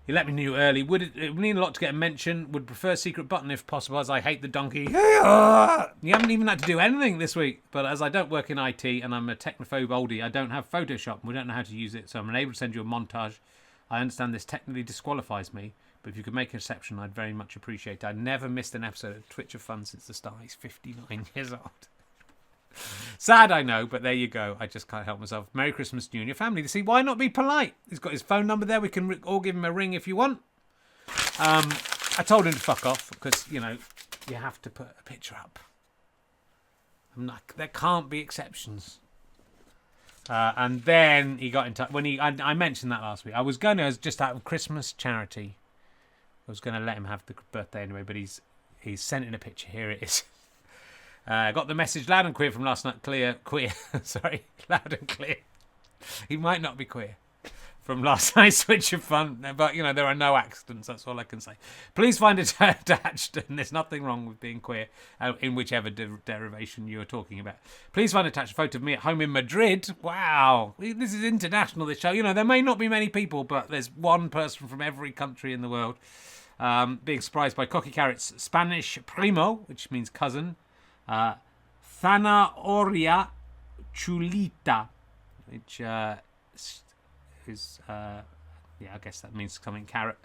He let me know early. It would mean a lot to get a mention. Would prefer secret button if possible, as I hate the donkey. You haven't even had to do anything this week. But as I don't work in IT and I'm a technophobe oldie, I don't have Photoshop. We don't know how to use it, so I'm unable to send you a montage. I understand this technically disqualifies me, but if you could make an exception, I'd very much appreciate it. I've never missed an episode of Twitch of Fun since the start. He's 59 years old. Sad, I know, but there you go. I just can't help myself. Merry Christmas to you and your family. See, why not be polite? He's got his phone number there. We can all give him a ring if you want. I told him to fuck off because, you know, you have to put a picture up. There can't be exceptions. And then he got in touch when I mentioned that last week. I was going to, as just out of Christmas charity, I was going to let him have the birthday anyway, but he's sent in a picture. Here it is. Got the message loud and clear from last night. Sorry, loud and clear. He might not be queer. From last night's Switch of Fun, but there are no accidents. That's all I can say. Please find it attached, and there's nothing wrong with being queer, in whichever derivation you're talking about. Please find attached a photo of me at home in Madrid. Wow, this is international. This show, there may not be many people, but there's one person from every country in the world. Being surprised by Cocky Carrot's Spanish primo, which means cousin, Zanahoria Chulita, which is I guess that means something carrot,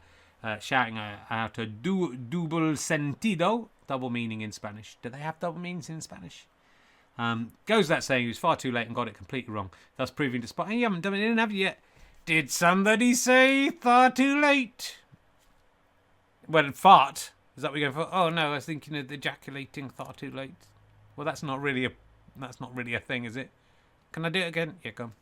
shouting out a double sentido, double meaning in Spanish. Do they have double meanings in Spanish? Goes without saying he was far too late and got it completely wrong, thus proving despite you haven't done it in, have you yet? Did somebody say far too late? Well, fart. Is that what you're going for? Oh no, I was thinking of ejaculating far too late. Well, that's not really a thing, is it? Can I do it again? Yeah, go on.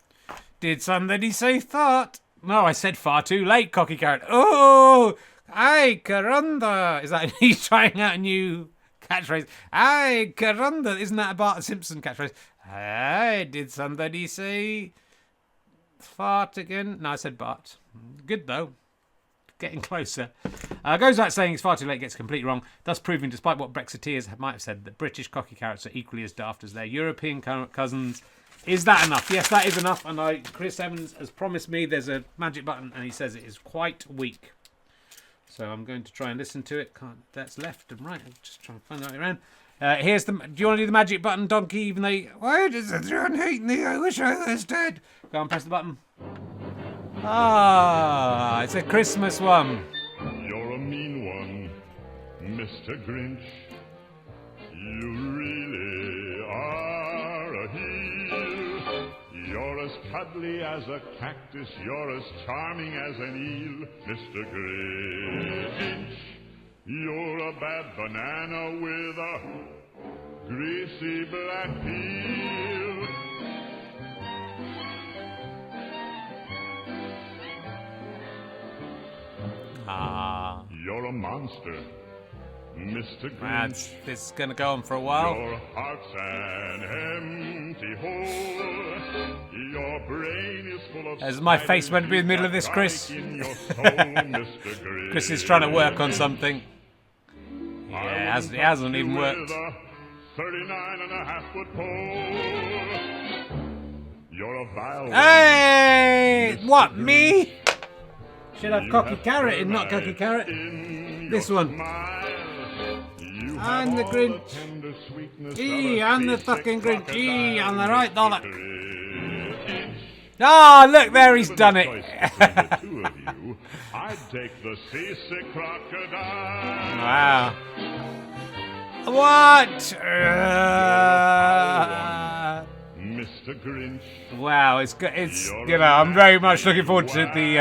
Did somebody say fart? No, I said far too late, Cocky Carrot. Oh, ay, caramba. Is that he's trying out a new catchphrase? Ay, caramba. Isn't that a Bart Simpson catchphrase? Ay, did somebody say fart again? No, I said Bart. Good, though. Getting closer. Goes without saying it's far too late, gets completely wrong, thus proving, despite what Brexiteers might have said, that British Cocky Carrots are equally as daft as their European cousins. Is that enough? Yes, that is enough. And Chris Evans has promised me there's a magic button, and he says it is quite weak. So I'm going to try and listen to it. That's left and right. I'm just trying to find the way around. Here's the. Do you want to do the magic button, Donkey? Even though. Why does everyone hate me? I wish I was dead. Go on, press the button. Ah, it's a Christmas one. You're a mean one, Mr. Grinch. You really are a heel. You're as cuddly as a cactus. You're as charming as an eel, Mr. Grinch. You're a bad banana with a greasy black peel. You're a monster, Mr. Grinch. This is going to go on for a while. Your heart's an empty hole. Your brain is full of. Is my face meant to be in the middle of this, Chris? Chris is trying to work on something. Yeah, it hasn't even worked. 39.5-foot pole. You're a vile. Hey! What, me? Should have Cocky Carrot and not Cocky Carrot. This one. I'm the Grinch. I'm the fucking Grinch. I'm the right dollar. Ah, look there, he's done it. I'd take the seasick crocodile. Wow. What? Mr. Grinch. Wow, it's I'm very much looking forward to the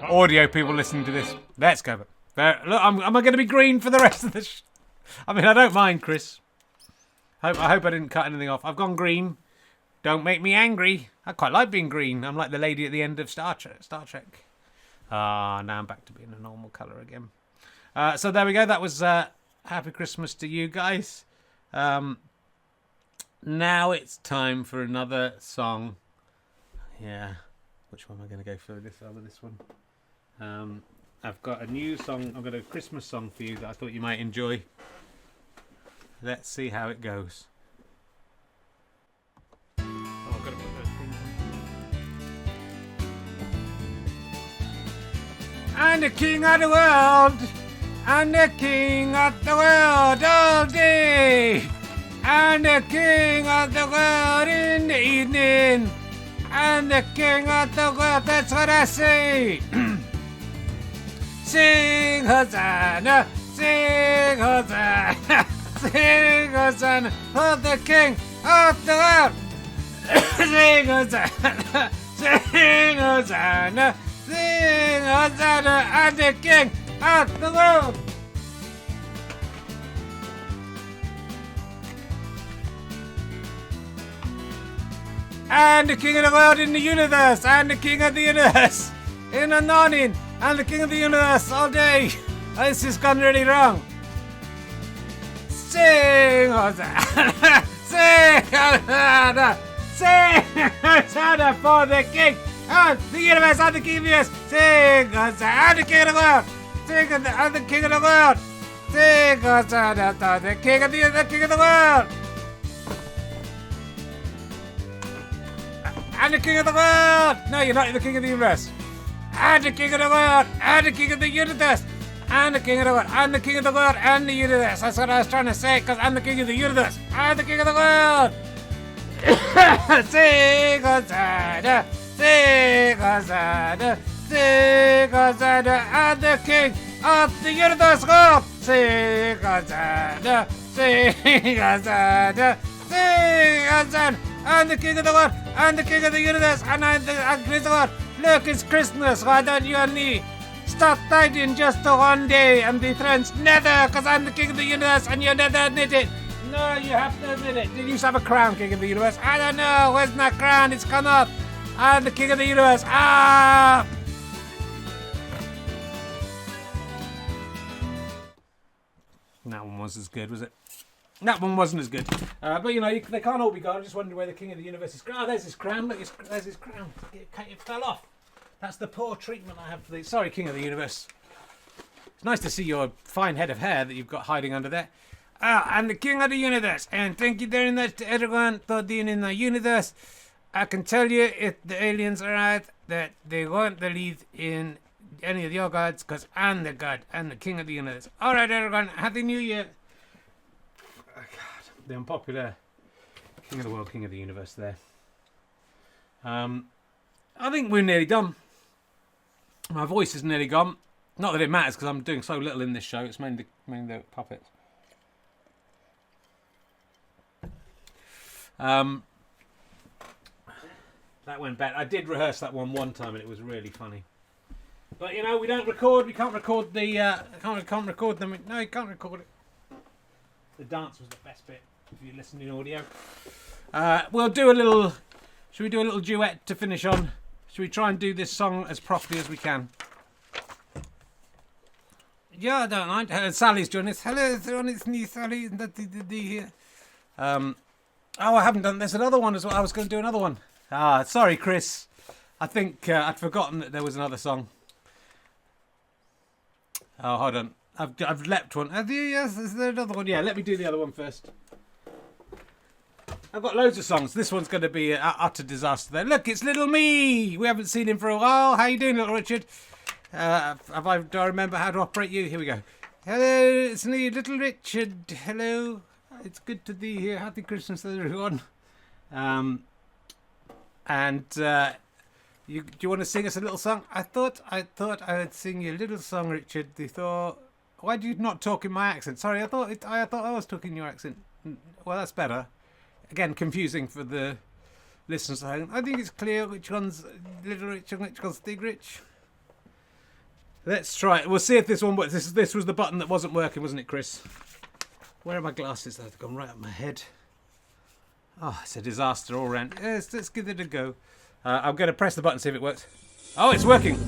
audio people listening to this. Let's go. Look, am I going to be green for the rest of the I mean, I don't mind, Chris. I hope I didn't cut anything off. I've gone green. Don't make me angry. I quite like being green. I'm like the lady at the end of Star Trek. Now I'm back to being a normal colour again. So there we go. That was Happy Christmas to you guys. Now it's time for another song. Yeah. Which one am I going to go for? This one. I've got a new song. I've got a Christmas song for you that I thought you might enjoy. Let's see how it goes. Oh, I've got to put those things on. I'm the king of the world. I'm the king of the world all day. I'm the king of the world in the evening. I'm the king of the world, that's what I say. Sing Hosanna, sing Hosanna, sing Hosanna for the king of the world. Sing Hosanna, sing Hosanna, sing Hosanna, I'm the king of the world. and the king of the world in the universe, and the king of the universe in the morning, and the king of the universe all day. This has gone really wrong. Sing, Hosanna, sing, Hosanna, sing, Hosanna for the king of the universe and the king of the universe. Sing, Hosanna, and the king of the world. Sing, and the king of the world. Sing, Hosanna, the king of the world. And the king of the world. No, you're not the king of the universe. And the king of the world. And the king of the universe. And the king of the world. And the king of the world. And the universe. That's what I was trying to say. Because I'm the king of the universe. I'm the king of the world. Sing Hosanna. Sing Hosanna. Sing Hosanna. And the king of the universe. God. Sing Hosanna. Sing Hosanna. Sing Hosanna. And the king of the world, and the king of the universe, and I'm the king of the world. Look, it's Christmas. Why don't you and me stop fighting just for one day and be friends? Never, because I'm the king of the universe, and you never admit it. No, you have to admit it. Did you have a crown, king of the universe? I don't know. Where's my crown? It's come off. I'm the king of the universe. Ah! That one was as good, was it? That one wasn't as good. But, you know, they can't all be gone. I'm just wondering where the king of the universe is. Oh, there's his crown. Look, there's his crown. It fell off. That's the poor treatment I have for these. Sorry, king of the universe. It's nice to see your fine head of hair that you've got hiding under there. I'm the king of the universe. And thank you very much to everyone for being in the universe. I can tell you, if the aliens arrive, that they won't believe in any of your gods, because I'm the god. I'm the king of the universe. All right, everyone. Happy New Year. The unpopular king of the world, king of the universe there. I think we're nearly done. My voice is nearly gone. Not that it matters because I'm doing so little in this show. It's mainly the puppets. That went bad. I did rehearse that one time and it was really funny. But you know, we don't record. We can't record the. Can't record them. No, you can't record it. The dance was the best bit. If you're listening to audio, we'll do a little. Should we do a little duet to finish on? Should we try and do this song as properly as we can? Yeah, I don't mind. Sally's joining us. Hello, everyone. It's me, Sally. Here. Oh, I haven't done. There's another one as well. I was going to do another one. Sorry, Chris. I think I'd forgotten that there was another song. Oh, hold on. I've leapt one. Yes, is there another one? Yeah, let me do the other one first. I've got loads of songs. This one's going to be an utter disaster there. Look, it's Little Me. We haven't seen him for a while. How you doing, Little Richard? Do I remember how to operate you? Here we go. Hello, it's me, Little Richard. Hello. It's good to be here. Happy Christmas, everyone. Do you want to sing us a little song? I thought I would sing you a little song, Richard. Why do you not talk in my accent? Sorry, I thought I was talking your accent. Well, that's better. Again, confusing for the listeners at home. I think it's clear which one's Little Rich and which one's Big Rich. Let's try it. We'll see if this one works. This was the button that wasn't working, wasn't it, Chris? Where are my glasses? They've gone right up my head. Oh, it's a disaster all round. Let's give it a go. I'm going to press the button, see if it works. Oh, it's working.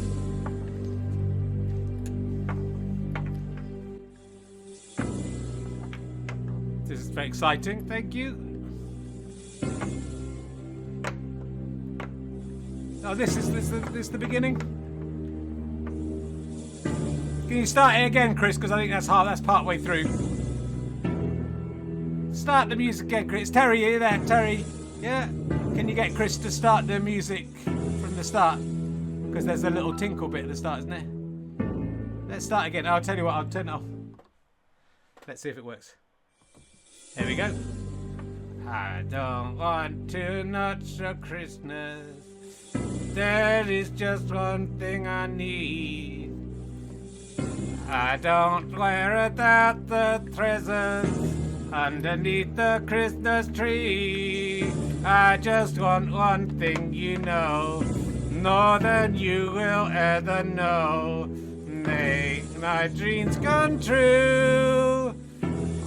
This is very exciting. Thank you. Oh, this is the beginning. Can you start it again, Chris? Because I think that's part way through. Start the music again, Chris. Terry, are you there? Terry? Yeah? Can you get Chris to start the music from the start? Because there's a little tinkle bit at the start, isn't there? Let's start again. I'll tell you what, I'll turn it off. Let's see if it works. Here we go. I don't want to not show Christmas. There is just one thing I need. I don't wear without the presents underneath the Christmas tree. I just want one thing, you know, more than you will ever know. Make my dreams come true.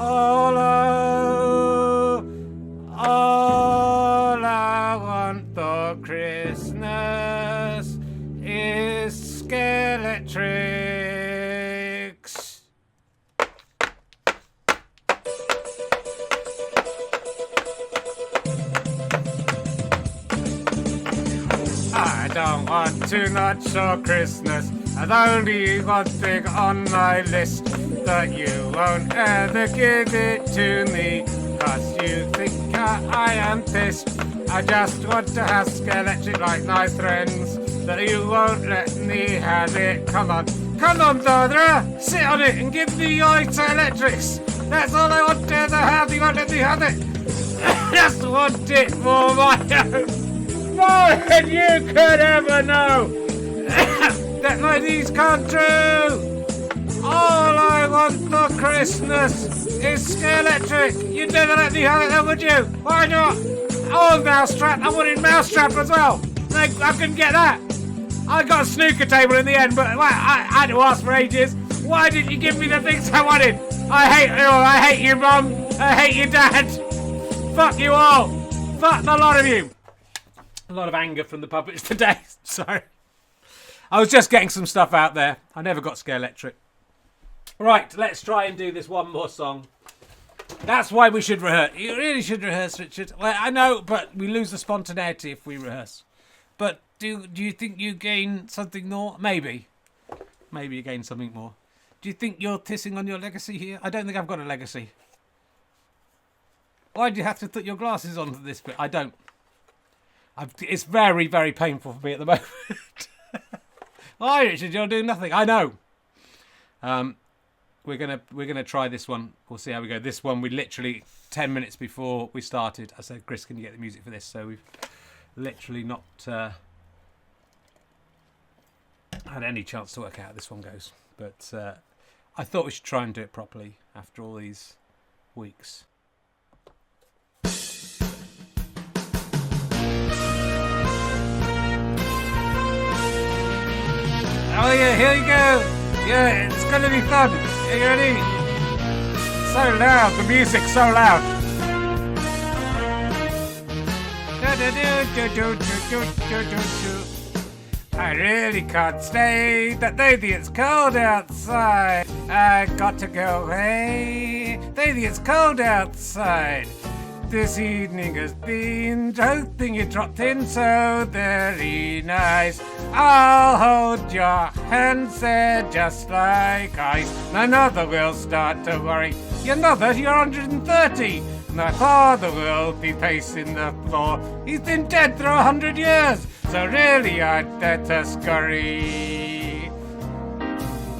All I want don't want too much for Christmas. There's only one thing on my list, that you won't ever give it to me, 'cause you think I am pissed. I just want to have Skeletric like my friends, that you won't let me have it. Come on, brother, sit on it and give me your Skeletrics. That's all I want to have. You won't let me have it. Just want it for my own. More than you could ever know. That my needs come true. All I want for Christmas is Skeletric. You'd never let me have it then, would you? Why not? Oh, Mousetrap. I wanted Mousetrap as well. I couldn't get that. I got a snooker table in the end, but well, I had to ask for ages. Why didn't you give me the things I wanted? I hate you all. I hate you, Mum. I hate you, Dad. Fuck you all. Fuck the lot of you. A lot of anger from the puppets today. Sorry. I was just getting some stuff out there. I never got Skeletric. Right, let's try and do this one more song. That's why we should rehearse. You really should rehearse, Richard. Well, I know, but we lose the spontaneity if we rehearse. But do you think you gain something more? Maybe. Maybe you gain something more. Do you think you're pissing on your legacy here? I don't think I've got a legacy. Why do you have to put your glasses on for this bit? I don't. It's very, very painful for me at the moment. Hi, Richard, you're doing nothing. I know. We're gonna try this one. We'll see how we go. This one, we literally 10 minutes before we started, I said, Chris, can you get the music for this? So we've literally not had any chance to work out how this one goes. But I thought we should try and do it properly after all these weeks. Oh yeah, here you go. Yeah, it's gonna be fun. Are you ready? So loud, the music's so loud. I really can't stay. That lady, it's cold outside. I got to go away. Lady, it's cold outside. This evening has been hoping you dropped in so very nice. I'll hold your hands there just like ice. My mother will start to worry. Your mother, you're 130. My father will be pacing the floor. He's been dead for 100 years, so really I'd better scurry.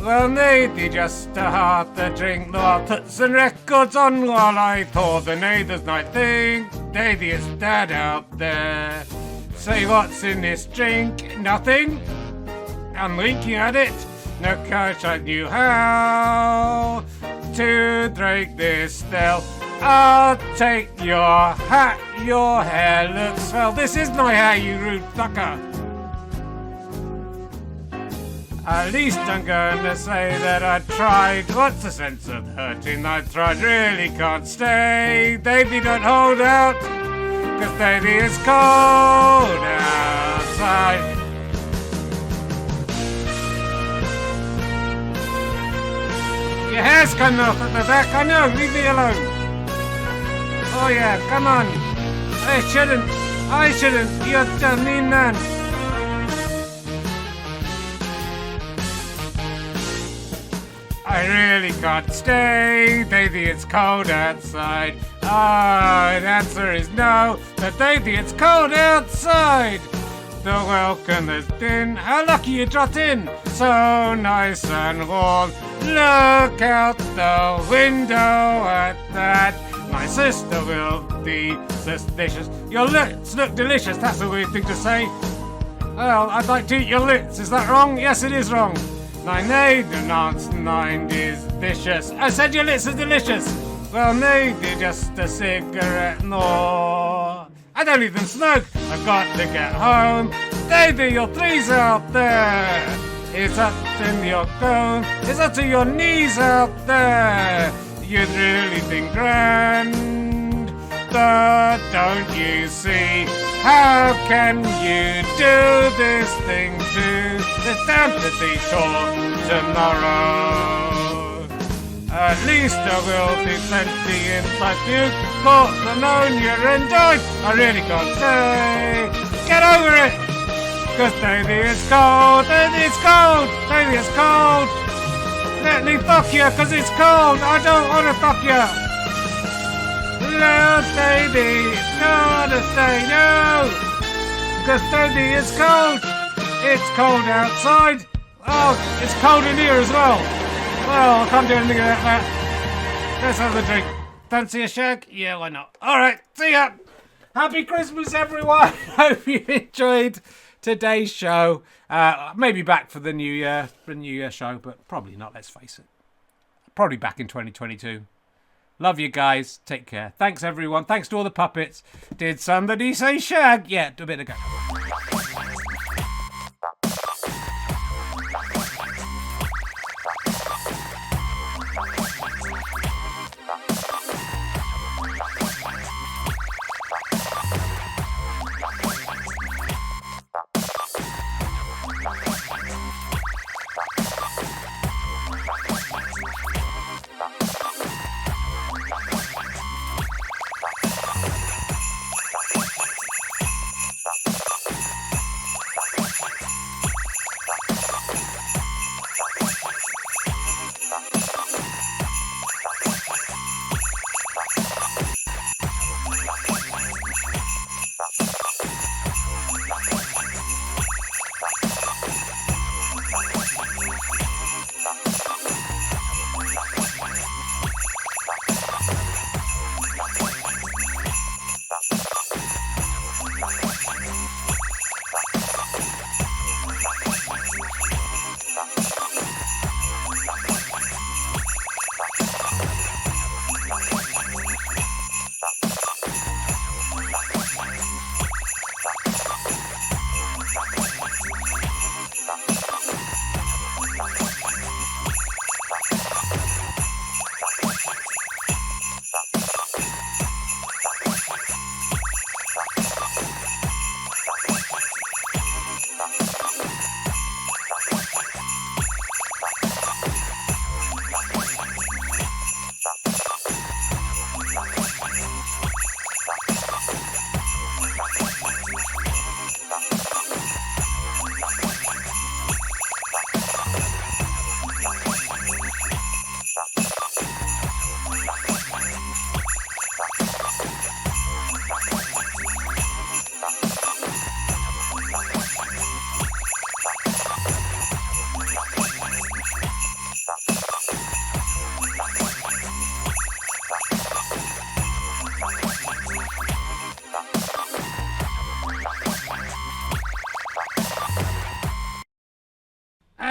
Well, maybe just a half a drink. No, I'll put some records on while I pour the neighbours night thing. Maybe it's Dad out there. Say, what's in this drink? Nothing? I'm winking at it. No, coach, I knew how to drink this still. I'll take your hat. Your hair looks swell. This is my hair, you rude fucker. At least I'm going to say that I tried. What's the sense of hurting? I tried, really can't stay. Baby, don't hold out, 'cause baby, it's cold outside. Your hair's coming off at the back. I know, leave me alone. Oh yeah, come on. I shouldn't. You're a mean man. I really can't stay, baby, it's cold outside. The answer is no, but baby, it's cold outside. The welcome has been, how lucky you dropped in, so nice and warm. Look out the window at that, my sister will be suspicious. Your lips look delicious, that's a weird thing to say. Well, I'd like to eat your lips, is that wrong? Yes, it is wrong. My maiden aunt's mind is vicious. I said your lips are delicious. Well, maybe just a cigarette more. I don't even smoke. I've got to get home. Baby, your tree's out there. It's up in your cone. It's up to your knees out there. You'd really think grand, but don't you see? How can you do this thing to the empathy talk tomorrow? At least there will be plenty inside you. Caught pneumonia and died. I really can't say. Get over it. Cause baby it's cold, baby it's cold, baby it's cold. Let me fuck you cause it's cold, I don't wanna fuck you. No baby, gotta say no. Cause baby it's cold. It's cold outside. Oh, it's cold in here as well. Well, I can't do anything about that. Let's have the drink. Fancy a shag? Yeah, why not? Alright, see ya. Happy Christmas, everyone. Hope you enjoyed today's show. Maybe back for the New Year show, but probably not, let's face it. Probably back in 2022. Love you guys. Take care. Thanks, everyone. Thanks to all the puppets. Did somebody say shag? Yeah, a bit ago.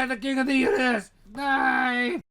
The king of the universe. Bye.